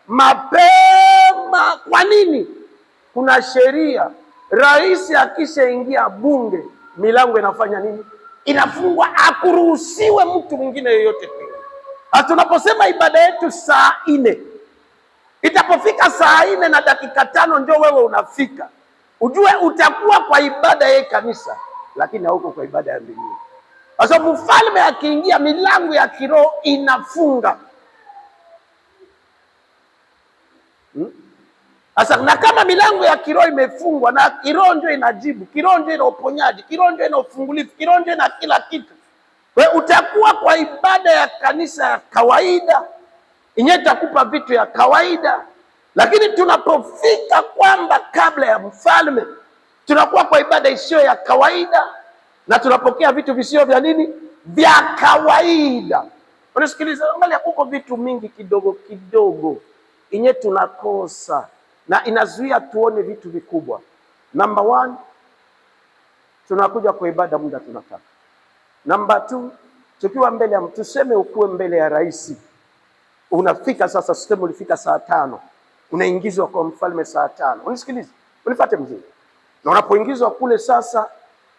mapema. Kwa nini? Kuna sheria. Rais akishaingia bunge, milango inafanya nini? Inafungwa, hakuruhusiwe mtu mwingine yeyote kuingia. Tunaposema ibada yetu saa 4, itapofika saa 4 na dakika 5 ndio wewe unafika, ujue utakuwa kwa ibada ya kanisa, lakini hauko kwa ibada ya mbinguni. Sasa mfalme akiingia, milango ya kiroho inafunga. Sasa na kama milango ya kiroho imefungwa, na kiroho ndio inajibu, kiroho ndio ina uponyaji, kiroho ndio ina ufungulifu, kiroho ndio ina kila kitu, wewe utakuwa kwa ibada ya kanisa ya kawaida, yenyewe itakupa vitu ya kawaida. Lakini tunapofika kwamba kabla ya mfalme, tunakuwa kwa ibada isiyo ya kawaida, na tunapokea vitu visio vya nini? Vya kawaida. Unasikiliza, angalia, kuko vitu mingi kidogo kidogo yenyewe tunakosa na inazuia tuone vitu vikubwa. Number 1, tunakuja kwa ibada muda tunataka. Number 2, tukiwa mbele ya mtu, tuseme ukuwe mbele ya rais, unafika sasa, tuseme ulifika saa 5, unaingizwa kwa mfalme saa 5. Unisikilize, unifuate mzuri. Na unapoingizwa kule sasa,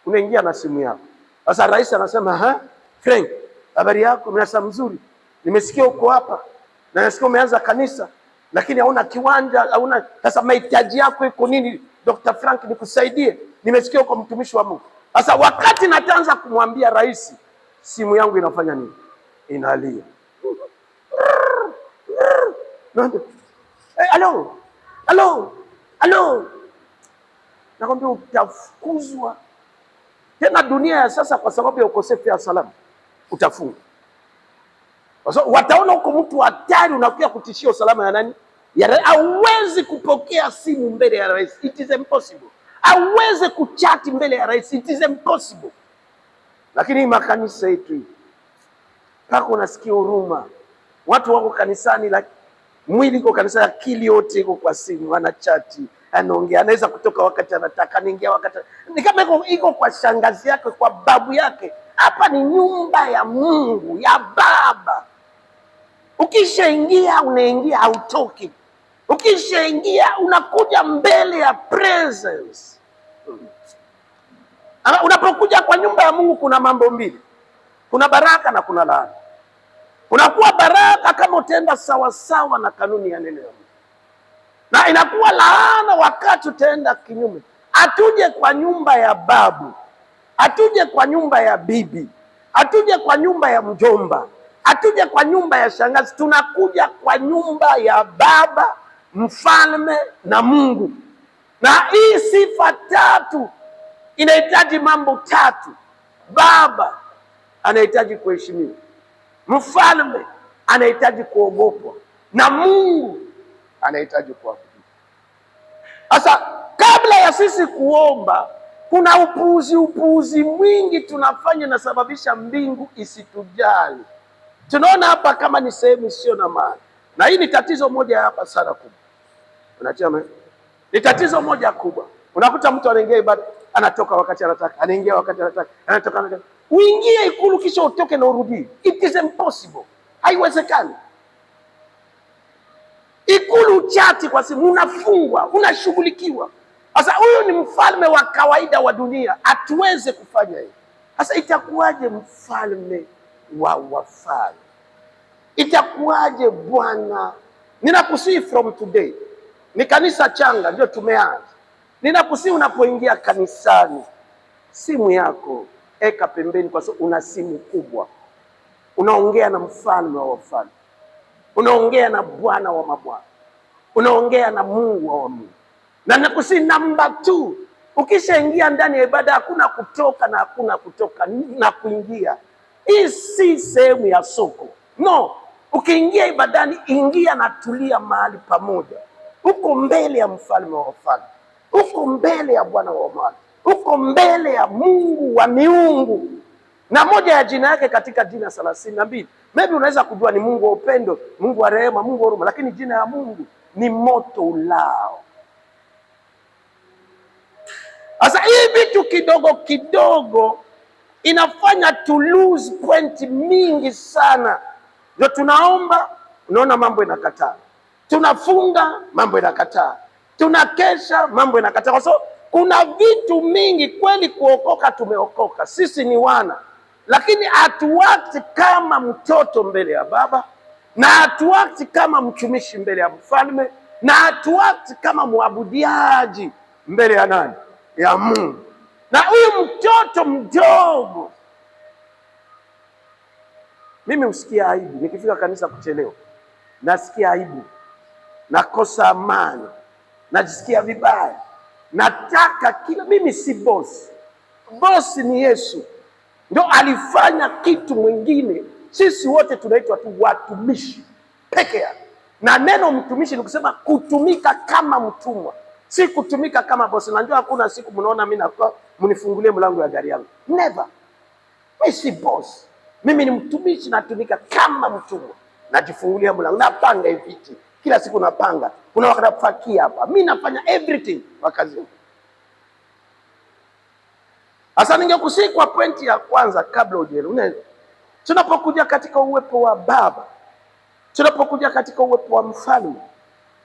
unaingia na simu yako. Sasa rais anasema, Frank, habari yako? Mnasa mzuri, nimesikia uko hapa na nasikia umeanza kanisa, lakini hauna kiwanja, hauna. Sasa mahitaji yako iko nini? Dr. Frank, nikusaidie, nimesikia uko mtumishi wa Mungu. Sasa wakati nataanza kumwambia rais, simu yangu inafanya nini? Inalia. Hello. Nakwambia utafukuzwa. Tena dunia ya sasa, kwa sababu ya ukosefu wa salama, utafungwa. Wataona huko mtu hatari, unakuja kutishia usalama ya nani? Hauwezi kupokea simu mbele ya rais, it is impossible. Hauwezi kuchati mbele ya rais, it is impossible. Lakini makanisa yetu pako unasikia huruma. Watu wako kanisani, mwili iko kanisa, akili yote iko kwa simu, anachati, anaongea, anaweza kutoka wakati anataka, anaingia wakati. Ni kama iko kwa shangazi yake, kwa babu yake. Hapa ni nyumba ya Mungu, ya Baba. Ukishaingia unaingia, hautoki. Ukishaingia unakuja mbele ya presence. Unapokuja kwa nyumba ya Mungu kuna mambo mbili. Kuna baraka na kuna laana. Unakuwa baraka kama utaenda sawa sawa na kanuni ya neno la Mungu. Na inakuwa laana wakati utaenda kinyume. Atuje kwa nyumba ya babu, atuje kwa nyumba ya bibi, atuje kwa nyumba ya mjomba, atuje kwa nyumba ya shangazi. Tunakuja kwa nyumba ya Baba, mfalme na Mungu. Na hii sifa tatu inahitaji mambo tatu. Baba anahitaji kuheshimiwa, mfalme anahitaji kuogopwa, na Mungu anahitaji kuabudiwa. Sasa kabla ya sisi kuomba, kuna upuuzi mwingi tunafanya na sababisha mbingu isitujali. Tunaona hapa kama ni sehemu isiyo na maana. Na hii ni tatizo moja hapa sana kubwa. Unachama? Ni tatizo moja kubwa. Unakuta mtu anaingia ibada, anatoka wakati anataka, anaingia wakati anataka, anatoka. Uingie ikulu kisha utoke na urudi. It is impossible. Haiwezekani. Ikulu chati kwa simu, unafungwa, unashughulikiwa. Sasa huyu ni mfalme wa kawaida wa dunia, hatuweze kufanya hivi. Sasa itakuwaje mfalme wa wafalme? Itakuwaje Bwana? Ninakusihi from today, ni kanisa changa ndio tumeanza. Ninakusihi unapoingia kanisani, simu yako eka pembeni, kwa sababu una simu kubwa. Unaongea na mfalme wa wafalme, unaongea na Bwana wa mabwana, unaongea na Mungu wa Mungu. Na ninakusihi number 2, ukishaingia ndani ya ibada, hakuna kutoka na hakuna kutoka na kuingia. Hii si sehemu ya soko. No, ukiingia ibadani, ingia na tulia mahali pamoja. Uko mbele ya mfalme wa wafalme, uko mbele ya Bwana wa mabwana, uko mbele ya Mungu wa miungu. Na moja ya jina yake katika jina 32, maybe unaweza kujua ni Mungu wa upendo, Mungu wa rehema, Mungu wa huruma, lakini jina ya Mungu ni moto ulao. Sasa hii vitu kidogo kidogo inafanya to lose point mingi sana. Ndio tunaomba Unaona mambo inakataa. Tunafunga, mambo inakataa. Tunakesha, mambo inakataa. Kwa sababu kuna vitu mingi kweli. Kuokoka, tumeokoka, sisi ni wana, lakini hatuakti kama mtoto mbele ya Baba, na hatuakti kama mtumishi mbele ya mfalme, na hatuakti kama mwabudiaji mbele ya nani? Ya Mungu. Na huyu mtoto mdogo, mimi husikia aibu nikifika kanisa kuchelewa. Nasikia aibu, nakosa amani, najisikia vibaya. Nataka kila, mimi si boss. Boss ni Yesu, ndio alifanya kitu mwingine. Sisi wote tunaitwa tu watumishi peke yake, na neno mtumishi ni kusema kutumika kama mtumwa, si kutumika kama boss. Najua hakuna siku mnaona mimi nakuwa mnifungulie mlango ya gari yangu, never. Mimi si boss, mimi ni mtumishi, natumika kama mtumwa, najifungulia mlango, napanga viti kila siku, napanga. Kuna wakati nafakia hapa, mimi nafanya everything kwa kazi. Sasa ningekusii kwa pointi ya kwanza kabla ujielewe. Tunapokuja katika uwepo wa Baba, tunapokuja katika uwepo wa mfalme,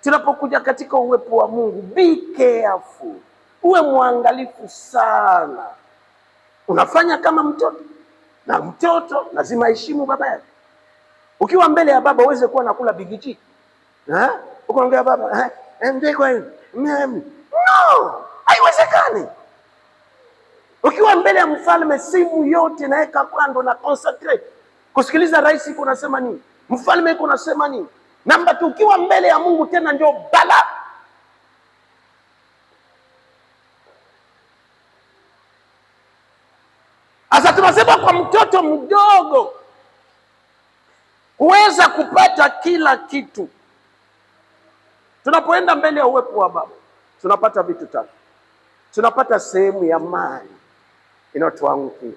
tunapokuja katika uwepo wa Mungu, be careful. Uwe mwangalifu sana. Unafanya kama mtoto, na mtoto lazima heshimu baba yake. Ukiwa mbele ya baba uweze kuwa nakula bigiji. Ukaongea baba, no, haiwezekani. Ukiwa mbele ya mfalme, simu yote naweka kando na concentrate kusikiliza rais iko nasema nini, mfalme iko nasema nini. Namba 2, ukiwa mbele ya Mungu tena ndio bala. Asa tunasema kwa mtoto mdogo huweza kupata kila kitu. Tunapoenda mbele ya uwepo wa Baba tunapata vitu tatu. Tunapata sehemu ya mali inayotuangukia.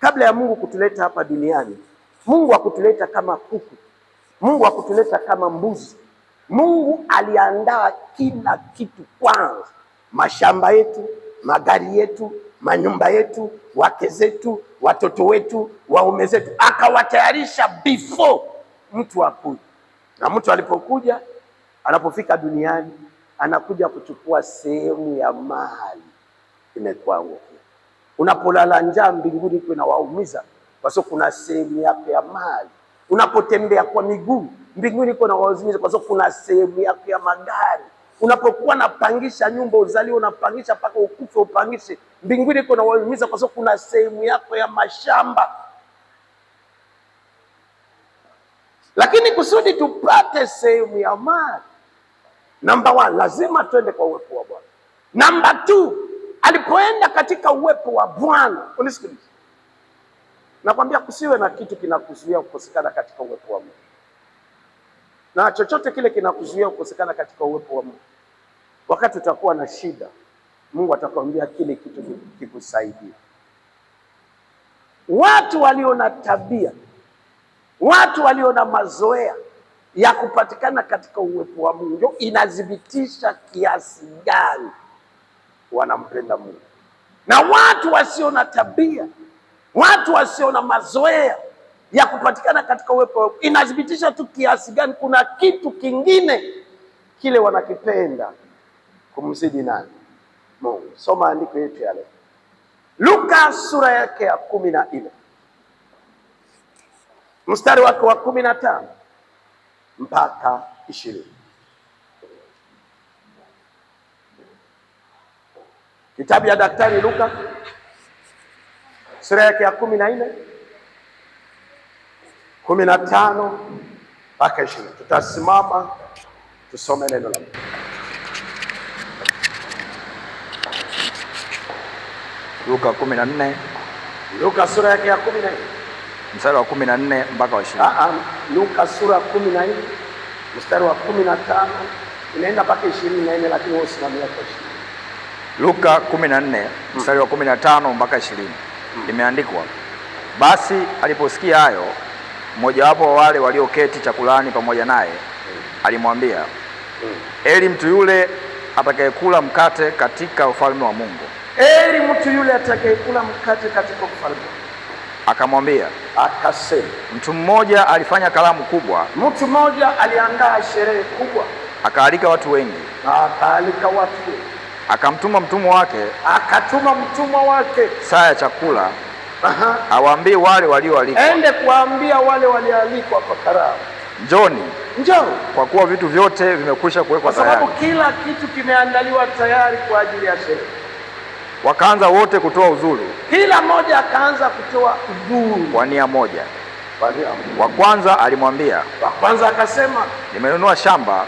Kabla ya Mungu kutuleta hapa duniani, Mungu hakutuleta kama kuku, Mungu hakutuleta kama mbuzi. Mungu aliandaa kila kitu kwanza. Mashamba yetu, magari yetu, manyumba yetu, wake zetu, watoto wetu, waume zetu, akawatayarisha before mtu akuje. Na mtu alipokuja, anapofika duniani, anakuja kuchukua sehemu ya mali imekuangukia. Unapolala njaa, mbinguni kuna waumiza, kwa sababu kuna sehemu yako ya mali. Unapotembea kwa miguu, mbinguni kuna waumiza, kwa sababu kuna sehemu yako ya magari. Unapokuwa napangisha nyumba, uzalio unapangisha mpaka ukufe upangishe, mbinguni kuna waumiza, kwa sababu kuna sehemu yako ya mashamba. Lakini kusudi tupate sehemu ya mali, namba 1, lazima twende kwa uwepo wa Bwana. Namba 2, alipoenda katika uwepo wa Bwana, unisikilize, nakwambia kusiwe na kitu kinakuzuia kukosekana katika uwepo wa Mungu. Na chochote kile kinakuzuia kukosekana katika uwepo wa Mungu, wakati utakuwa na shida, Mungu atakwambia kile kitu kikusaidia. Watu walio na tabia, watu walio na mazoea ya kupatikana katika uwepo wa Mungu, ndio inadhibitisha kiasi gani wanampenda Mungu. Na watu wasio na tabia, watu wasio na mazoea ya kupatikana katika uwepo wa Mungu, inadhibitisha tu kiasi gani kuna kitu kingine kile wanakipenda kumzidi nani? Mungu. Soma andiko yetu ya leo, Luka sura yake ya 14 mstari wake wa 15 mpaka 20. Kitabu ya Daktari Luka sura yake ya 14 15 mpaka 20. Tutasimama tusome neno la Mungu. Luka 14. Luka sura yake ya 14 mstari wa 14 mpaka wa 20. Luka sura ya 14 mstari wa 15 inaenda mpaka 24, lakini wewe usimamia kwa 20. Luka 14 mstari wa 15 mpaka 20. Imeandikwa, basi aliposikia hayo, mmojawapo wa wale walioketi chakulani pamoja naye alimwambia, heri mtu yule atakayekula mkate katika ufalme wa Mungu. Heri mtu yule atakayekula mkate katika ufalme. akamwambia, akasema, mtu mmoja alifanya karamu kubwa, mtu mmoja aliandaa sherehe kubwa, akaalika watu wengi, akamtuma mtumwa wake saa ya chakula, awaambie wale walioalikwa, ende kuambia wale walioalikwa kwa karamu, njoo, kwa kuwa vitu vyote vimekwisha kuwekwa tayari. Kwa sababu kila kitu kimeandaliwa tayari kwa ajili ya sherehe. Wakaanza wote kutoa uzuru, kila mmoja akaanza kutoa uzuru kwa nia moja. Wa kwanza alimwambia, akasema, nimenunua shamba,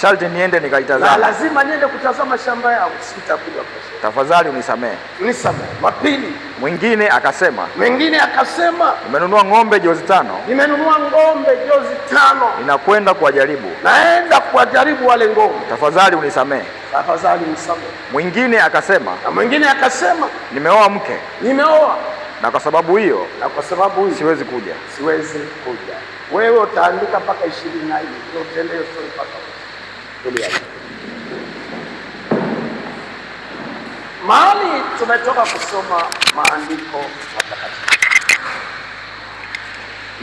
sharti niende nikalitazama, lazima niende kutazama shamba yangu, sitakuja kesho, tafadhali unisamehe. Wa pili, mwingine akasema, nimenunua ng'ombe jozi 5, ninakwenda kuwajaribu, naenda kuwajaribu wale ng'ombe, tafadhali unisamehe. Mwingine akasema, nimeoa mke, na kwa sababu hiyo siwezi kuja. Wewe utaandika mpaka 24 ndio utende hiyo story mpaka tulia. Mahali tumetoka kusoma maandiko matakatifu.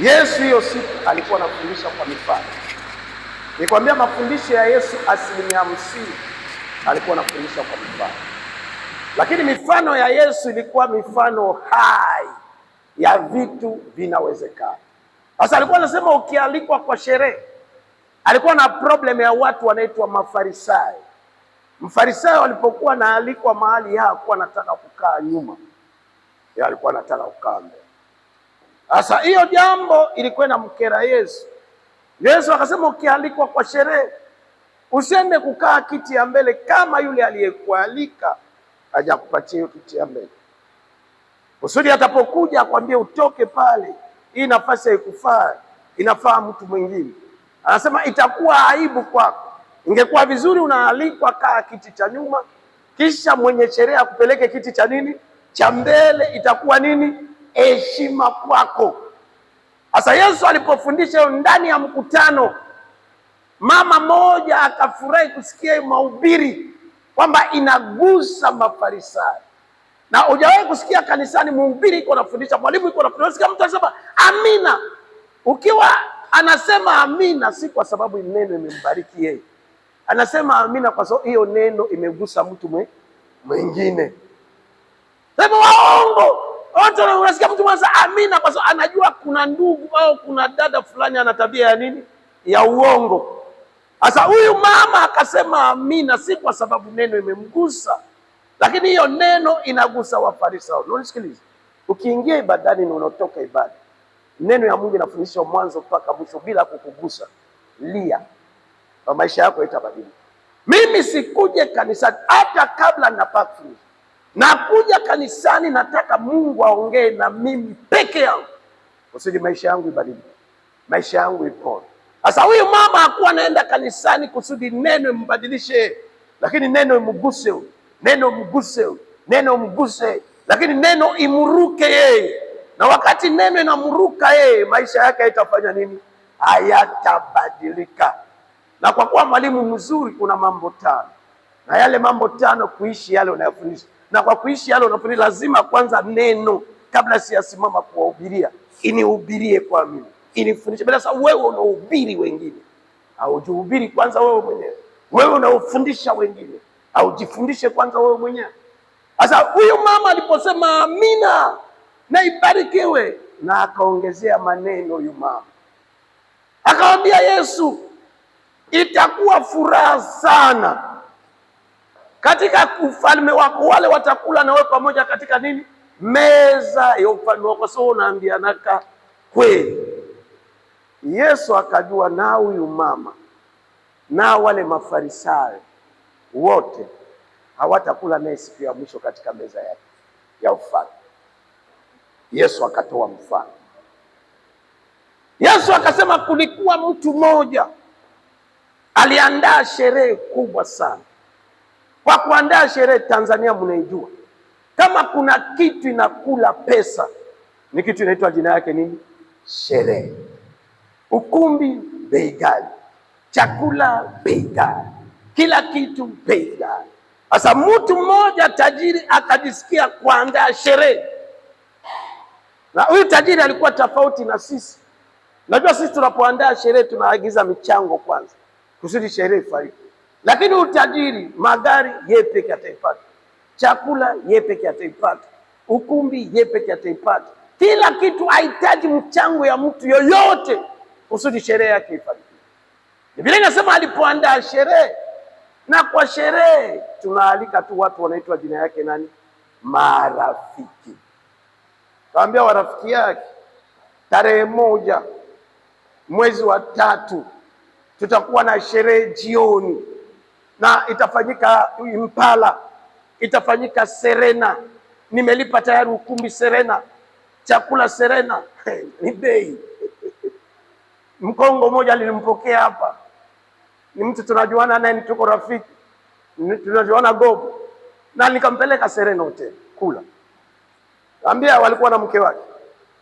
Yesu hiyo siku alikuwa anafundisha kwa mifano. Nikwambia mafundisho ya Yesu 50% alikuwa anafundisha kwa mifano. Lakini mifano ya Yesu ilikuwa mifano hai ya vitu vinawezekana. Sasa alikuwa anasema ukialikwa kwa sherehe, alikuwa na problem ya watu wanaitwa Mafarisayo. Mfarisayo alipokuwa naalikwa mahali hakuwa anataka kukaa nyuma, yeye alikuwa anataka kukaa mbele. Sasa hiyo jambo ilikuwa inamkera Yesu. Yesu akasema ukialikwa kwa sherehe, usiende kukaa kiti ya mbele kama yule aliyekualika hajakupatia hiyo kiti ya mbele. Kusudi atapokuja akwambie utoke pale, hii nafasi haikufaa, inafaa mtu mwingine. Anasema itakuwa aibu kwako. Ingekuwa vizuri unaalikwa kaa kiti cha nyuma, kisha mwenye sherehe akupeleke kiti cha nini? Cha mbele, itakuwa nini? Heshima kwako. Sasa Yesu alipofundisha ndani ya mkutano, mama moja akafurahi kusikia mahubiri kwamba inagusa Mafarisayo. Na hujawahi kusikia kanisani mhubiri iko anafundisha, mwalimu iko anafundisha, mtu anasema amina. Ukiwa anasema amina si kwa sababu neno imembariki yeye. Anasema amina kwa sababu hiyo neno imegusa mtu mwingine. Sema waongo. Wote unasikia mtu anasema amina kwa sababu anajua kuna ndugu au kuna dada fulani ana tabia ya nini? Ya uongo. Sasa huyu mama akasema amina si kwa sababu neno imemgusa, lakini hiyo neno inagusa Wafarisayo. Unisikilize. Ukiingia ibadani na unaotoka ibada, neno ya Mungu inafundishwa mwanzo mpaka mwisho bila kukugusa, lia, na maisha yako itabadilika. Mimi sikuje kanisani hata kabla napaka. Nakuja kanisani nataka Mungu aongee na mimi peke yangu. Kusudi maisha yangu ibadilike. Maisha yangu ipone. Sasa huyu mama hakuwa anaenda kanisani kusudi neno imbadilishe, lakini neno imguse, neno mguse, lakini neno imuruke yeye. Na wakati neno inamruka yeye, maisha yake haitafanya nini? Hayatabadilika. Na kwa kuwa mwalimu mzuri kuna mambo 5. Na yale mambo 5 kuishi yale unayofundisha. Na kwa kuishi yale unafundisha lazima kwanza neno kabla siyasimama kuwahubiria, inihubirie kwa mimi. Inifundishe. Bila sababu wewe unahubiri wengine, au jihubiri kwanza wewe mwenyewe. Wewe unaofundisha wengine, au jifundishe kwanza wewe mwenyewe. Sasa huyu mama aliposema amina na ibarikiwe, na akaongezea maneno huyu mama. Akamwambia Yesu, itakuwa furaha sana katika ufalme wako, wale watakula na wewe pamoja katika nini? Meza ya ufalme wako. Sio unaambia naka kweli. Yesu akajua na huyu mama na wale Mafarisayo wote hawatakula naye siku ya mwisho katika meza yake ya ufalme. Yesu akatoa mfano. Yesu akasema kulikuwa mtu mmoja aliandaa sherehe kubwa sana. Kwa kuandaa sherehe Tanzania mnaijua, kama kuna kitu inakula pesa ni kitu inaitwa jina yake nini? Sherehe. Ukumbi bei ghali, chakula bei ghali, kila kitu bei ghali. Sasa mtu mmoja tajiri akajisikia kuandaa sherehe. Na huyu tajiri alikuwa tofauti na sisi. Najua sisi tunapoandaa sherehe tunaagiza michango kwanza kusudi sherehe ifariki, lakini huyu tajiri magari yeye peke ataipata, chakula yeye peke ataipata, ukumbi yeye peke ataipata, kila kitu. Hahitaji mchango ya mtu yoyote kusudi sherehe yake ifariki. Biblia inasema alipoandaa sherehe, na kwa sherehe tunaalika tu watu wanaitwa jina yake nani? Marafiki. Kaambia warafiki yake, tarehe 1 mwezi wa 3 tutakuwa na sherehe jioni, na itafanyika Impala, itafanyika Serena. Nimelipa tayari ukumbi Serena, chakula Serena. Ni bei. Mkongo mmoja alinimpokea hapa, ni mtu tunajuana naye, tuko rafiki, tunajuana Gogo, na nikampeleka Serena Hotel kula. Ambia walikuwa na mke wake,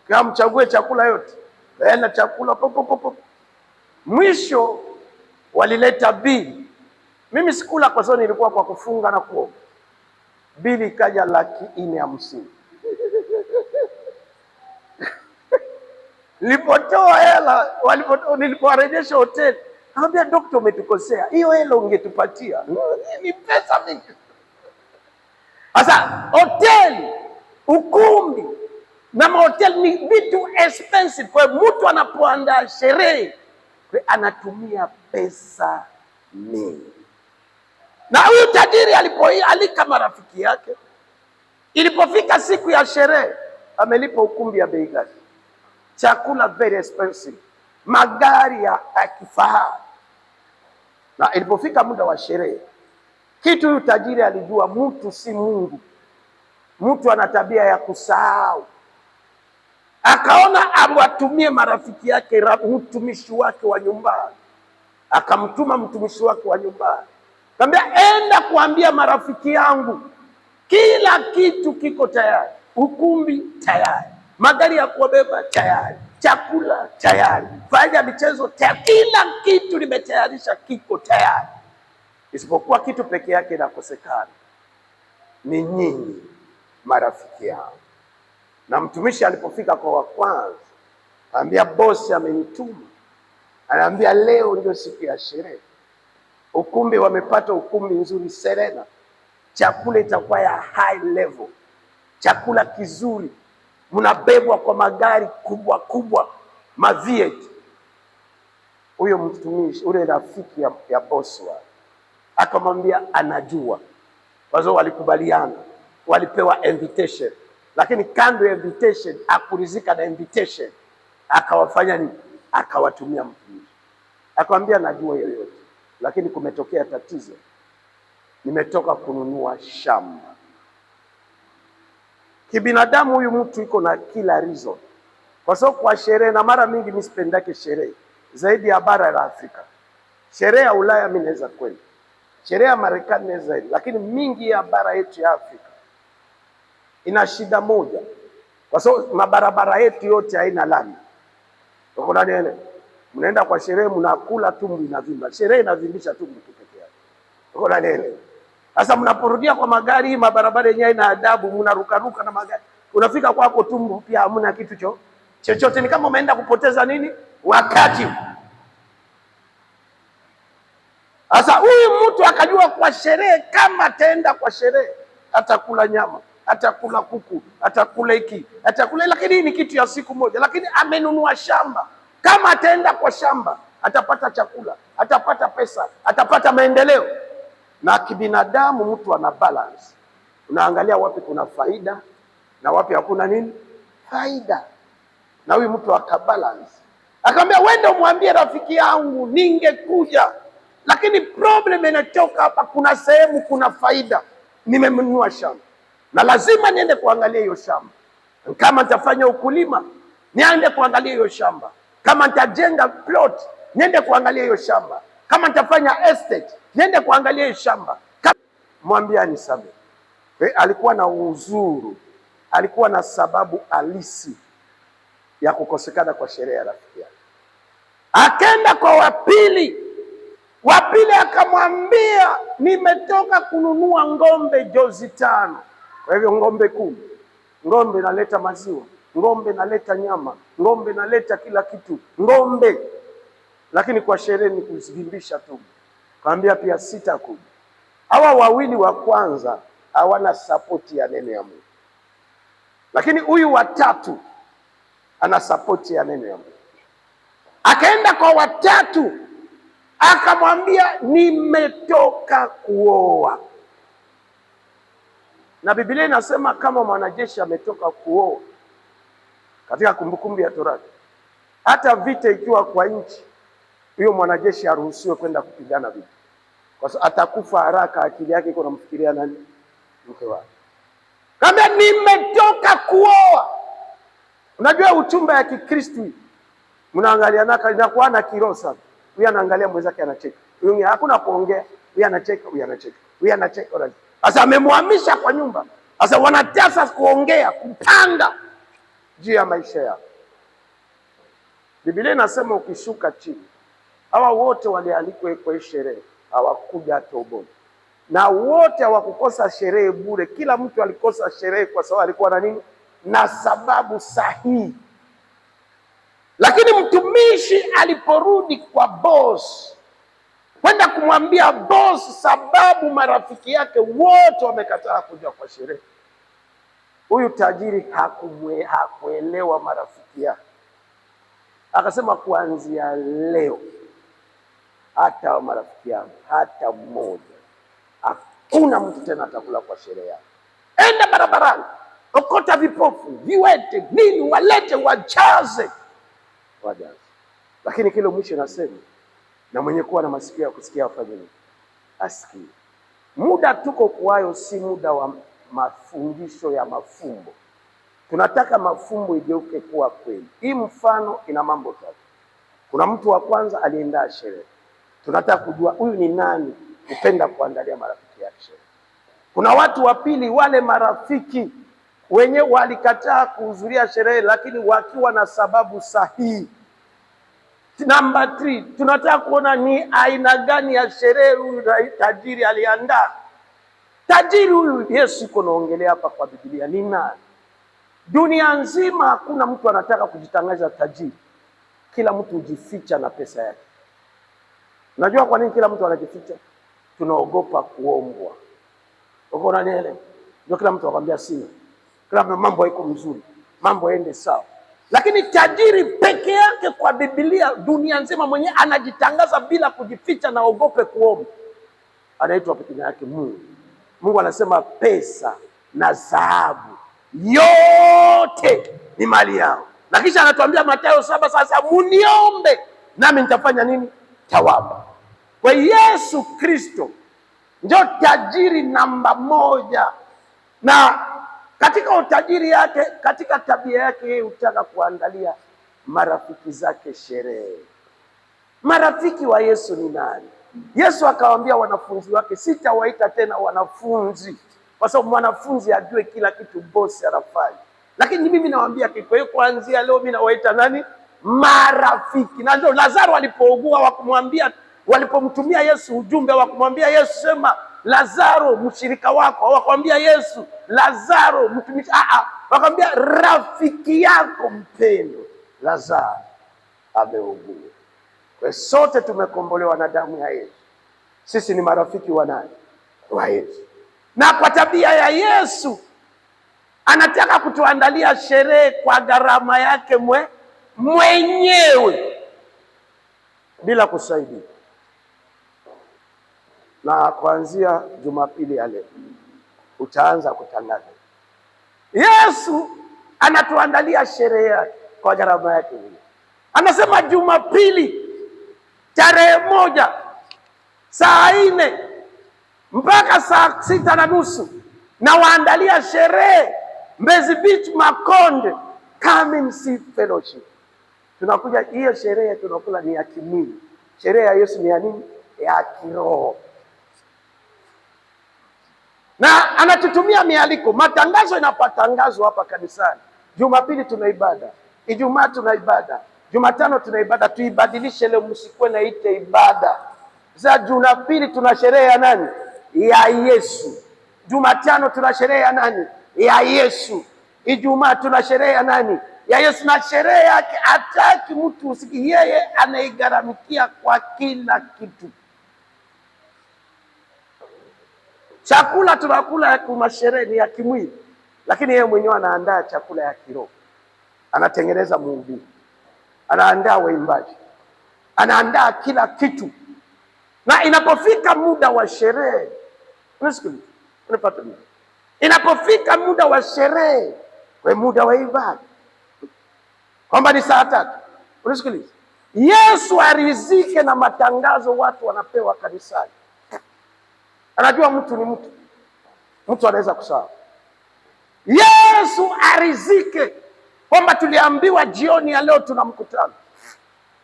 kama mchague chakula yote, na chakula pop. Mwisho walileta bili. Mimi sikula kwa sababu nilikuwa kwa kufunga na kuomba. Bili ikaja 450,000. Nilipotoa hela, nilipowarejesha hoteli, anambia daktari, umetukosea, hiyo hela ungetupatia. Ni pesa mingi. Sasa hoteli, ukumbi na mahoteli ni vitu expensive. Kwa mtu anapoandaa sherehe anatumia pesa mingi. Na huyu tajiri alipoalika marafiki yake, ilipofika siku ya sherehe, amelipa ukumbi ya bei gani, chakula very expensive, magari ya kifahari. Na ilipofika muda wa sherehe, kitu huyu tajiri alijua, mtu si Mungu, mtu ana tabia ya kusahau. Akaona awatumie marafiki yake mtumishi wake wa nyumbani. Akamtuma mtumishi wake wa nyumbani, akamwambia, enda kuambia marafiki yangu kila kitu kiko tayari, ukumbi tayari, magari ya kuwabeba tayari, chakula tayari, fanya michezo tayari, kila kitu nimetayarisha, kiko tayari. Isipokuwa kitu peke yake inakosekana, ni nyinyi marafiki yangu. Na mtumishi alipofika kwa wa kwanza, anambia bosi amenituma, anambia leo ndio siku ya sherehe, ukumbi wamepata ukumbi nzuri Serena, chakula itakuwa ya high level, chakula kizuri, mnabebwa kwa magari kubwa kubwa, maviet. Huyo mtumishi, ule rafiki ya bosi wake, akamwambia anajua, kwa sababu walikubaliana, walipewa invitation. Lakini kando ya invitation, akurizika na invitation, akawafanya nini? Akawatumia mtumishi, akamwambia najua yoyote, lakini kumetokea tatizo, nimetoka kununua shamba. Kibinadamu huyu mtu iko na kila reason, kwa sababu kwa sherehe, na mara mingi mimi sipendake sherehe zaidi ya bara la Afrika. Sherehe ya Ulaya mimi naweza kwenda, sherehe ya Marekani naweza, lakini mingi ya bara yetu ya Afrika ina shida moja, kwa sababu mabarabara yetu yote haina lami. Uko ndani ile, mnaenda kwa sherehe, mnakula tumbo inavimba, sherehe inavimbisha tumbo tu peke yake. Uko ndani ile. Sasa mnaporudia kwa magari, mabarabara yenyewe haina adabu, mnarukaruka na magari, unafika kwako tumbo pia hamna kitu chochote, ni kama umeenda kupoteza nini wakati. Sasa huyu mtu akajua kwa sherehe, kama ataenda kwa sherehe atakula nyama, atakula kuku, atakula hiki, atakula, lakini hii ni kitu ya siku moja. Lakini amenunua shamba, kama ataenda kwa shamba atapata chakula, atapata pesa, atapata maendeleo. Na kibinadamu mtu ana balance, unaangalia wapi kuna faida na wapi hakuna nini faida. Na huyu mtu akabalance, akamwambia wende umwambie rafiki yangu ningekuja, lakini problem inatoka hapa, kuna sehemu kuna faida, nimenunua shamba na lazima niende kuangalia hiyo shamba. Kama nitafanya ukulima, niende kuangalia hiyo shamba. Kama nitajenga plot, niende kuangalia hiyo shamba. Kama nitafanya estate, niende kuangalia hiyo shamba. Mwambie anisamehe. Alikuwa na uzuru, alikuwa na sababu halisi ya kukosekana kwa sherehe ya rafiki yake. Akenda kwa wapili akamwambia, nimetoka kununua ng'ombe jozi 5. Kwa hivyo ng'ombe 10. Ng'ombe inaleta maziwa, ng'ombe naleta nyama, ng'ombe naleta kila kitu, ng'ombe. Lakini kwa sherehe ni kuzivimbisha tu. Kaambia pia sitakuja. Hawa wawili wa kwanza hawana sapoti ya neno ya Mungu, lakini huyu watatu ana sapoti ya neno ya Mungu. Akaenda kwa watatu akamwambia, nimetoka kuoa. Na Biblia inasema kama mwanajeshi ametoka kuoa, katika Kumbukumbu ya Torati, hata vita ikiwa kwa nchi, huyo mwanajeshi haruhusiwe kwenda kupigana vita, kwa sababu atakufa haraka. Akili yake iko namfikiria nani? Mke wake. Kama nimetoka kuoa. Unajua uchumba ya Kikristo mnaangalia naka inakuwa na kiroho sana. Huyu anaangalia mwenzake anacheka, huyu hakuna kuongea, huyu anacheka, huyu anacheka, huyu anacheka. Sasa amemhamisha kwa nyumba. Sasa wanataka kuongea, kupanga juu ya maisha yao. Biblia inasema ukishuka chini, hawa wote walialikwa kwa sherehe, hawakuja toboni. Na wote hawakukosa sherehe bure. Kila mtu alikosa sherehe kwa sababu alikuwa na nini? Na sababu sahihi. Lakini mtumishi aliporudi kwa boss, kwenda kumwambia boss sababu marafiki yake wote wamekataa kuja kwa sherehe, huyu tajiri hakuelewa marafiki yake. Akasema, kuanzia leo hata marafiki yangu hata mmoja, hakuna mtu tena atakula kwa sherehe yake. Enda barabarani, okota vipofu, viwete, nini, walete wajaze. Lakini kile mwisho nasema, na mwenye kuwa na masikio ya kusikia afanye nini? Asikie. Muda tuko kwayo si muda wa mafundisho ya mafumbo. Tunataka mafumbo igeuke kuwa kweli. Hii mfano ina mambo tatu. Kuna mtu wa kwanza alienda sherehe. Tunataka kujua huyu ni nani kupenda kuandalia marafiki yake sherehe. Kuna watu wa pili, wale marafiki wenye walikataa kuhudhuria sherehe lakini wakiwa na sababu sahihi. Namba 3, tunataka kuona ni aina gani ya sherehe huyu tajiri aliandaa. Tajiri huyu Yesu iko naongelea hapa kwa Biblia ni nani? Dunia nzima hakuna mtu anataka kujitangaza tajiri. Kila mtu hujificha na pesa yake. Unajua kwa nini kila mtu anajificha? Tunaogopa kuombwa. Uko na nini? Ndio kila mtu akwambia sina. Kila mambo haiko mzuri, mambo yaende sawa. Lakini tajiri peke yake kwa Biblia dunia nzima mwenye anajitangaza bila kujificha na ogope kuomba, anaitwa pekee yake Mungu. Mungu anasema pesa na dhahabu yote ni mali yao. Na kisha anatuambia Mathayo 7, sasa muniombe nami nitafanya nini? Tawapa. Kwa Yesu Kristo ndio tajiri namba 1. Na katika utajiri yake, katika tabia yake, yeye hutaka kuandalia marafiki zake sherehe. Marafiki wa Yesu ni nani? Yesu akawaambia wanafunzi wake, sitawaita tena wanafunzi, kwa sababu mwanafunzi ajue kila kitu bosi anafanya. Lakini mimi nawaambia kwa hiyo kuanzia leo mimi nawaita nani? Marafiki. Na ndio Lazaro alipougua wakumwambia, walipomtumia Yesu ujumbe wakumwambia Yesu, sema Lazaro mshirika wako, wakamwambia Yesu Lazaro mtumishi, wakamwambia rafiki yako mpendwa Lazaro ameugua. Kwa sote tumekombolewa na damu ya Yesu. Sisi ni marafiki wa nani? Wa Yesu. Na kwa tabia ya Yesu anataka kutuandalia sherehe kwa gharama yake mwenyewe bila kusaidia. Na kuanzia Jumapili ya leo utaanza kutangaza. Yesu anatuandalia sherehe yake kwa gharama yake mwenyewe. Anasema Jumapili tarehe 1 saa 4 mpaka saa 6:30 na waandalia sherehe Mbezi Beach Makonde, come and see fellowship. Tunakuja hiyo sherehe tunakula ni ya kimwili. Sherehe ya Yesu ni ya nini? Ya kiroho. Na anatutumia mialiko. Matangazo inapatangazwa hapa kanisani. Jumapili tuna ibada, Ijumaa tuna ibada, Jumatano tuna ibada. Tuibadilishe leo, msikuwe na ite ibada. Za Jumapili tuna sherehe ya nani? Ya Yesu. Jumatano tuna sherehe ya nani? Ya Yesu. Ijumaa tuna sherehe ya nani? Ya Yesu, na sherehe yake hataki mtu usiki, yeye anaigharamikia kwa kila kitu. Chakula tunakula kwa sherehe ni ya kimwili, lakini yeye mwenyewe anaandaa chakula ya kiroho. Anatengeneza mhubiri, anaandaa waimbaji, anaandaa kila kitu. Na inapofika muda wa sherehe, unasikiliza, unapata nini? Inapofika muda wa sherehe, kwa muda wa ibada, kwamba ni saa 3, unasikiliza, Yesu arizike na matangazo watu wanapewa kanisani. Anajua mtu ni mtu, mtu anaweza kusahau. Yesu arizike kwamba tuliambiwa jioni ya leo tuna mkutano.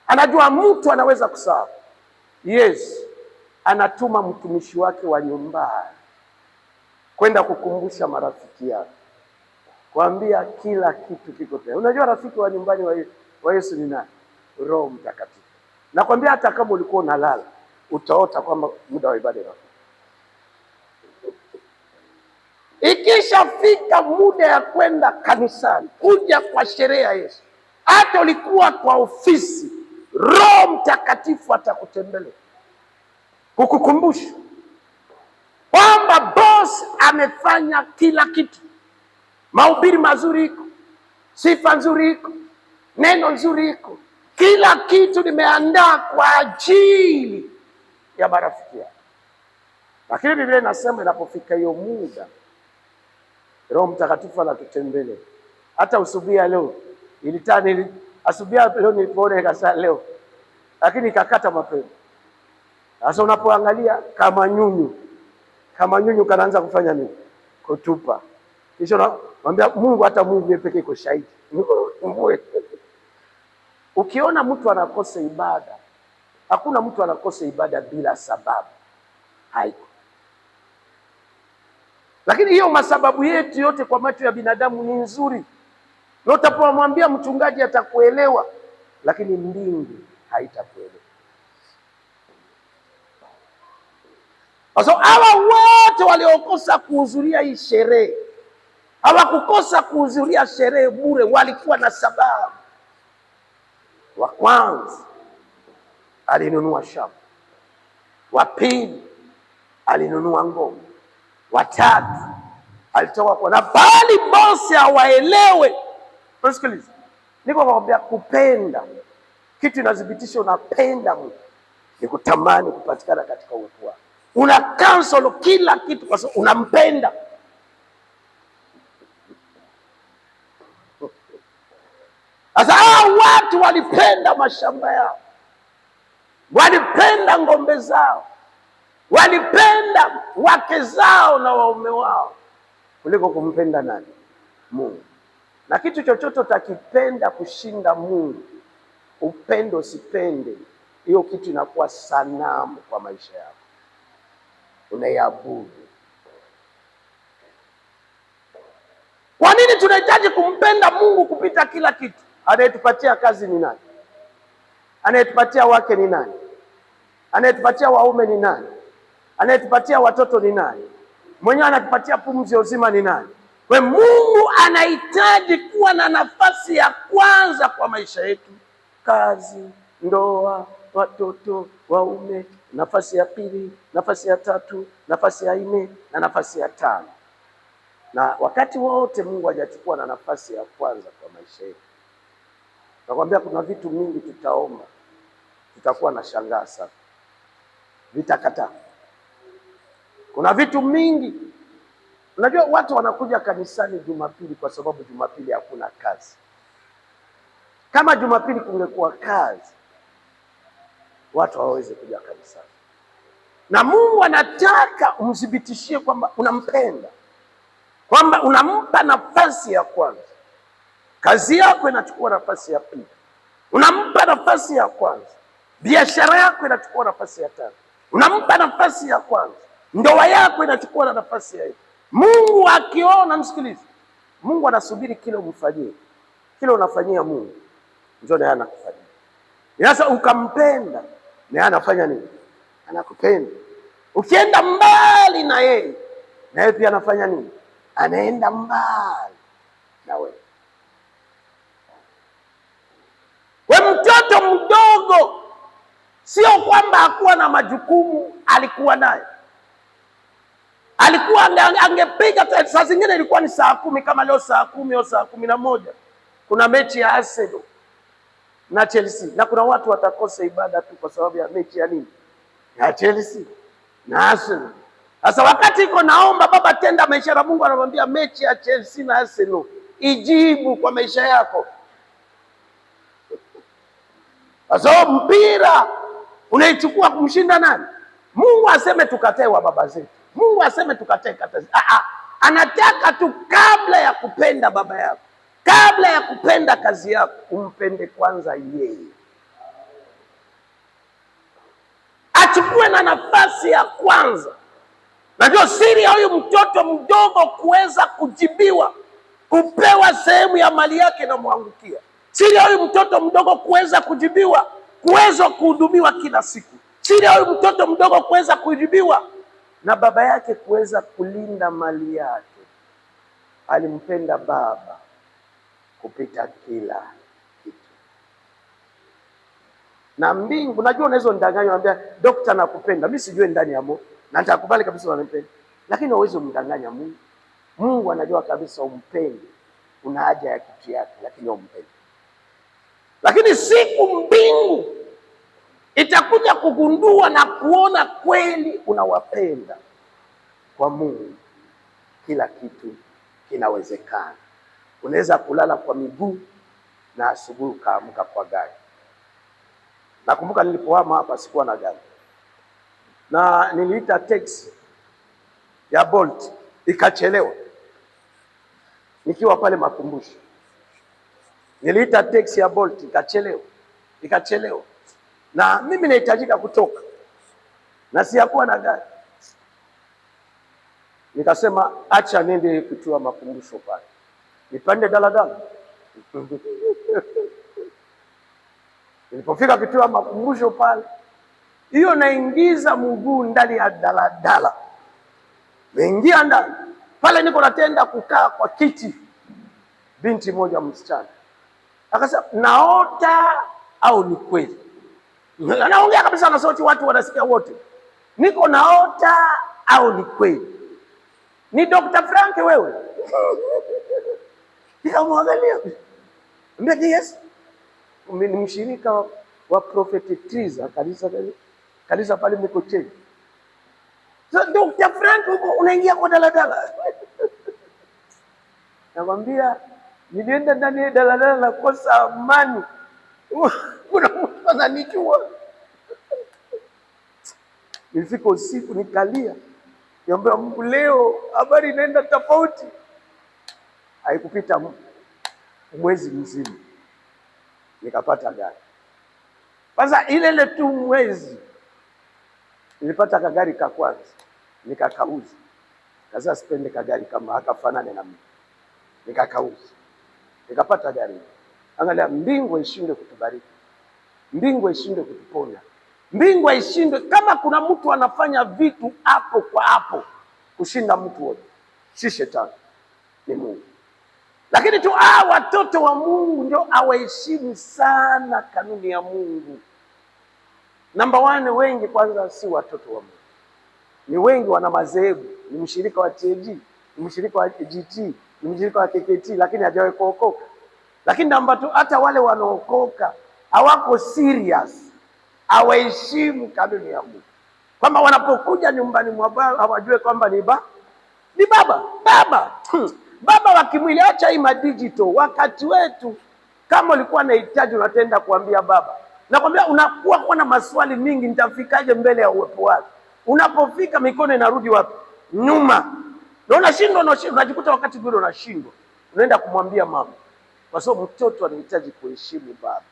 Anajua mtu anaweza kusahau. Yesu anatuma mtumishi wake wa nyumbani kwenda kukumbusha marafiki yake, kuambia kila kitu kiko tayari. Unajua rafiki wa nyumbani wa Yesu ni nani? Roho Mtakatifu. Nakwambia hata kama ulikuwa unalala, utaota kwamba muda wa ibada unafika. Ikishafika muda ya kwenda kanisani, kuja kwa sherehe ya Yesu, hata ulikuwa kwa ofisi, Roho Mtakatifu atakutembelea kukukumbusha kwamba boss amefanya kila kitu. Mahubiri mazuri iko, sifa nzuri iko, neno nzuri iko, kila kitu nimeandaa kwa ajili ya marafiki yako. Lakini Biblia inasema inapofika hiyo muda, Roho Mtakatifu anatutembelea. Hata asubuhi leo asubuhi leo nilipoona ikasa leo, lakini ikakata mapema. Sasa unapoangalia kama nyunyu kanaanza kufanya nini? Kutupa. Kisha unamwambia Mungu, hata Mungu yeye pekee iko shahidi. Ukiona mtu anakosa ibada, hakuna mtu anakosa ibada bila sababu, haiko. Lakini hiyo masababu yetu yote kwa macho ya binadamu ni nzuri, na utapomwambia mchungaji atakuelewa, lakini mbingu haitakuelewa. So hawa wote waliokosa kuhudhuria hii sherehe, hawakukosa kuhudhuria sherehe bure, walikuwa na sababu. Wa kwanza alinunua shamba, wa pili alinunua ngombe, wa tatu alitoka kwa na bali bosi hawaelewe. Unasikiliza? Niko nakwambia kupenda kitu inadhibitisha unapenda Mungu ni kutamani kupatikana katika uwepo wake. Una cancel kila kitu kwa sababu unampenda. Sasa watu walipenda mashamba yao, walipenda ngombe zao, walipenda wake zao na waume wao kuliko kumpenda nani? Mungu. Na kitu chochote utakipenda kushinda Mungu, upendo usipende, hiyo kitu inakuwa sanamu kwa maisha yako, unaiabudu. Kwa nini tunahitaji kumpenda Mungu kupita kila kitu? Anayetupatia kazi ni nani? Anayetupatia wake ni nani? Anayetupatia waume ni nani? Anayetupatia watoto ni nani? Mwenyewe anatupatia pumzi ya uzima ni nani? Kwa Mungu anahitaji kuwa na nafasi ya kwanza kwa maisha yetu. Kazi, ndoa, watoto, waume, nafasi ya pili, nafasi ya tatu, nafasi ya nne na nafasi ya tano. Na wakati wote Mungu hajachukua na nafasi ya kwanza kwa maisha yetu. Nakwambia kuna vitu mingi tutaomba, tutakuwa na shangaa sana, vitakataa. Kuna vitu mingi. Unajua watu wanakuja kanisani Jumapili kwa sababu Jumapili hakuna kazi. Kama Jumapili kungekuwa kazi, watu hawawezi kuja kanisani. Na Mungu anataka umthibitishie kwamba unampenda, kwamba unampa nafasi ya kwanza. Kazi yako inachukua nafasi ya pili, unampa nafasi ya kwanza. Biashara yako inachukua nafasi ya tatu, unampa nafasi ya kwanza. Ndoa yako inachukua na nafasi ya hiyo. Mungu akiona, msikilize, Mungu anasubiri kile umfanyie, kile unafanyia Mungu ndio naye anakufanyia. Sasa ukampenda, naye anafanya nini? Anakupenda. Ukienda mbali na yeye, naye pia anafanya nini? Anaenda mbali. na wewe. We mtoto mdogo, sio kwamba hakuwa na majukumu, alikuwa nayo. Alikuwa angepiga, saa zingine ilikuwa ni saa 10 kama leo saa 10 au saa 11 kuna mechi ya Arsenal na Chelsea, na kuna watu watakosa ibada tu kwa sababu ya mechi ya nini? Ya Chelsea na Arsenal. Sasa wakati iko naomba, baba tenda maisha ya Mungu, anamwambia mechi ya Chelsea na Arsenal ijibu kwa maisha yako. Sasa mpira unaichukua kumshinda nani? Mungu aseme tukatae wa baba zetu, Mungu aseme tukatae kata. Anataka tu kabla ya kupenda baba yako, kabla ya kupenda kazi yako, umpende kwanza yeye, achukue na nafasi ya kwanza. Na ndio siri ya huyu mtoto mdogo kuweza kujibiwa, kupewa sehemu ya mali yake na mwangukia. Siri ya huyu mtoto mdogo kuweza kujibiwa, kuweza kuhudumiwa kila siku. Siri ya huyu mtoto mdogo kuweza kujibiwa na baba yake, kuweza kulinda mali yake. Alimpenda baba kupita kila kitu. Na mbingu, najua unaweza ndanganywa, anambia dokta nakupenda. Mimi sijui ndani ya moyo, na nitakubali kabisa wanipenda, lakini hauwezi kumdanganya Mungu. Mungu anajua kabisa umpende, una haja ya kitu yake, lakini umpende. Lakini siku mbingu itakuja kugundua na kuona kweli unawapenda kwa Mungu, kila kitu kinawezekana. Unaweza kulala kwa miguu na asubuhi ukaamka kwa gari. Nakumbuka nilipohama hapa sikuwa na gari, na niliita taxi ya Bolt ikachelewa. Nikiwa pale Makumbusho niliita taxi ya Bolt ikachelewa, na mimi nahitajika kutoka na siyakuwa na gari. Nikasema acha nende kituo Makumbusho pale nipande daladala. Nilipofika kituo Makumbusho pale, hiyo naingiza mguu ndani ya daladala, naingia ndani pale, niko natenda kukaa kwa kiti. Binti moja msichana akasema naota au ni kweli? Anaongea kabisa na sauti, watu wanasikia wote, niko naota au ni kweli? Ni Dr. Frank wewe? Nikamwangalia, mbona yes, ni mshirika wa Prophet Triza kanisa pale Mikocheni. So Dr. Frank huko unaingia kwa daladala? Nakwambia nilienda ndani ya daladala na kosa amani. Kuna mtu ananijua. Nilifika usiku nikalia, niambia Mungu, leo habari inaenda tofauti. Haikupita mwezi mzima nikapata gari. Sasa ile tu mwezi nilipata kagari ka kwanza, nikakauza. Sasa sipende kagari kama akafanane na mimi, nikakauza, nikapata gari. Angalia, mbingu ishinde kutubariki, mbingu ishinde kutuponya, mbingu ishinde. Kama kuna mtu anafanya vitu hapo kwa hapo kushinda mtu wote, si shetani, ni Mungu. Lakini tu watoto wa Mungu ndio awaheshimu sana kanuni ya Mungu. Namba 1, wengi kwanza si watoto wa Mungu. Ni wengi wana madhehebu, ni mshirika wa TG, ni mshirika wa GT, ni mshirika wa KKT, lakini hajawahi kuokoka. Lakini namba 2, hata wale wanaokoka hawako serious, hawaheshimu kanuni ya Mungu. Kwamba wanapokuja nyumbani mwa baba hawajue kwamba ni baba. Baba wa kimwili, acha hii digital. Wakati wetu kama ulikuwa unahitaji unatenda kuambia baba. Nakwambia unakuwa na maswali mingi, nitafikaje mbele ya uwepo wake? Unapofika mikono inarudi wapi? Nyuma. Na unashindwa, unajikuta wakati bado unashindwa. Unaenda kumwambia mama. Kwa sababu mtoto anahitaji kuheshimu baba.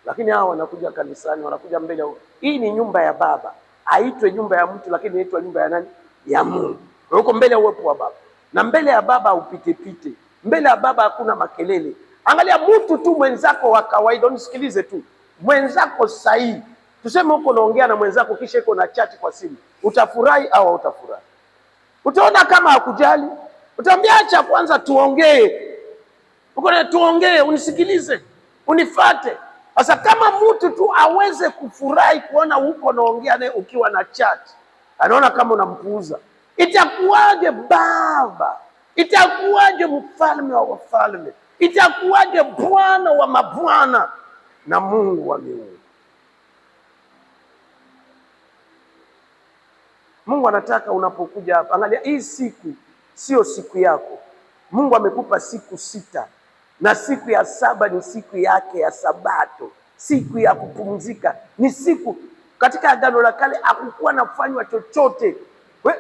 Lakini hao wanakuja kanisani, wanakuja mbele. Hii ni nyumba ya baba. Haitwe nyumba ya mtu, lakini inaitwa nyumba ya nani? Ya Mungu. Kwa hiyo mbele ya uwepo wa baba. Na mbele ya baba upite. Mbele ya baba hakuna makelele. Angalia mtu tu mwenzako wa kawaida, unisikilize tu. Mwenzako sahihi. Tuseme huko unaongea na mwenzako kisha uko na chat kwa simu. Utafurahi au utafurahi? Utaona kama hakujali. Utaambia acha kwanza tuongee. uko tuongee, unisikilize, unifate. Sasa kama mtu tu aweze kufurahi kuona huko naongea naye ukiwa na chat, anaona kama unampuuza, itakuwaje Baba? Itakuwaje Mfalme wa wafalme? Itakuwaje Bwana wa mabwana na Mungu wa miungu? Mungu anataka unapokuja hapa, angalia, hii siku sio siku yako. Mungu amekupa siku 6 na siku ya 7 ni siku yake ya Sabato, siku ya kupumzika. Ni siku katika Agano la Kale hakukuwa nafanywa chochote.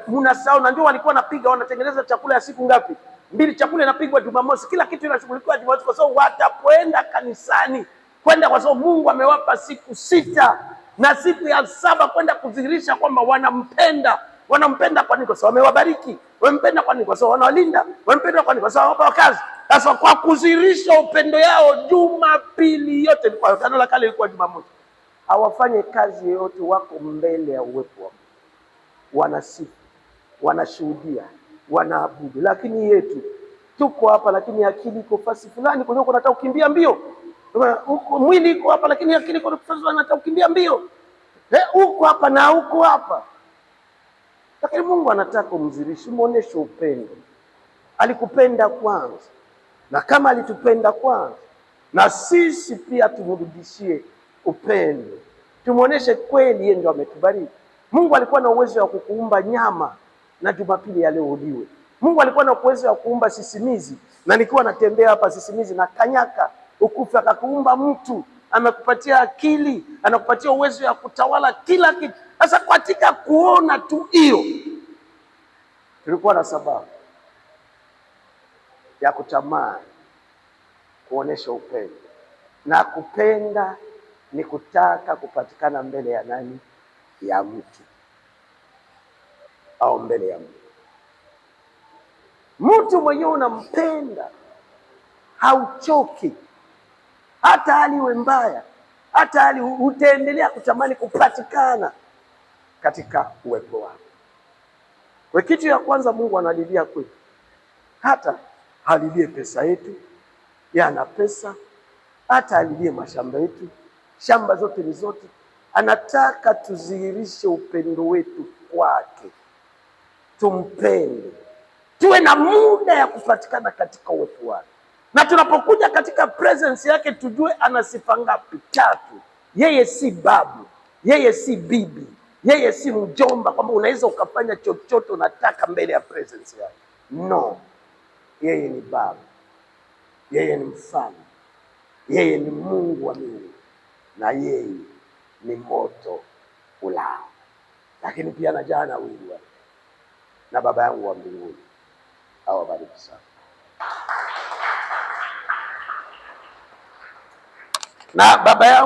Mnasahau, na ndio walikuwa napiga, wanatengeneza chakula ya siku ngapi? 2. Chakula inapigwa Jumamosi, kila kitu inashughulikiwa Jumamosi, kwa sababu watapoenda kanisani kwenda, kwa sababu Mungu amewapa siku 6 na siku ya 7 kwenda kudhihirisha kwamba wanampenda. Wanampenda kwa nini? Kwa sababu amewabariki. Wanampenda kwa nini? Kwa sababu wanawalinda. Wanampenda kwa nini? Kwa sababu hapa kazi. Sasa kwa kudhihirisha upendo yao, Jumapili yote, kwa Agano la Kale ilikuwa Jumamosi, hawafanye kazi yoyote, wako mbele ya uwepo wa Mungu, wanasifu, wanashuhudia, wanaabudu. Lakini yetu tuko hapa, lakini akili iko fasi fulani, kwa hiyo unataka kukimbia mbio. Mwili iko hapa, lakini akili iko fasi fulani, unataka kukimbia mbio. Uko hapa na uko hapa. Lakini Mungu anataka umdhihirishe, muoneshe upendo. Alikupenda kwanza, na kama alitupenda kwanza, na sisi pia tumrudishie upendo, tumuoneshe kweli yeye ndio ametubariki. Mungu alikuwa na uwezo wa kukuumba nyama na Jumapili ya leo uliwe. Mungu alikuwa na uwezo wa kuumba sisimizi, na nikiwa natembea hapa sisimizi na kanyaka ukufa. Akakuumba mtu, amekupatia akili, anakupatia uwezo wa kutawala kila kitu. Sasa katika kuona tu hiyo, tulikuwa na sababu ya kutamani kuonesha upendo, na kupenda ni kutaka kupatikana mbele ya nani? Ya mtu, au mbele ya Mungu. Mtu mwenyewe unampenda, hauchoki, hata hali iwe mbaya, hata hali utaendelea kutamani kupatikana katika uwepo wake. Kwa kitu ya kwanza Mungu analilia kwetu, hata halilie pesa yetu, yana pesa, hata halilie mashamba yetu, shamba zote ni zote. Anataka tudhihirishe upendo wetu kwake, tumpende, tuwe na muda ya kupatikana katika uwepo wake. Na tunapokuja katika presence yake tujue ana sifa ngapi? 3. Yeye si babu, yeye si bibi, yeye si mjomba, kwamba unaweza ukafanya chochote unataka mbele ya presence yake. No, yeye ni Baba, yeye ni Mfalme, yeye ni Mungu wa miungu, na yeye ni moto ulao. Lakini pia anajaa na wingu, na Baba yangu wa mbinguni awabariki sana. Na Baba yangu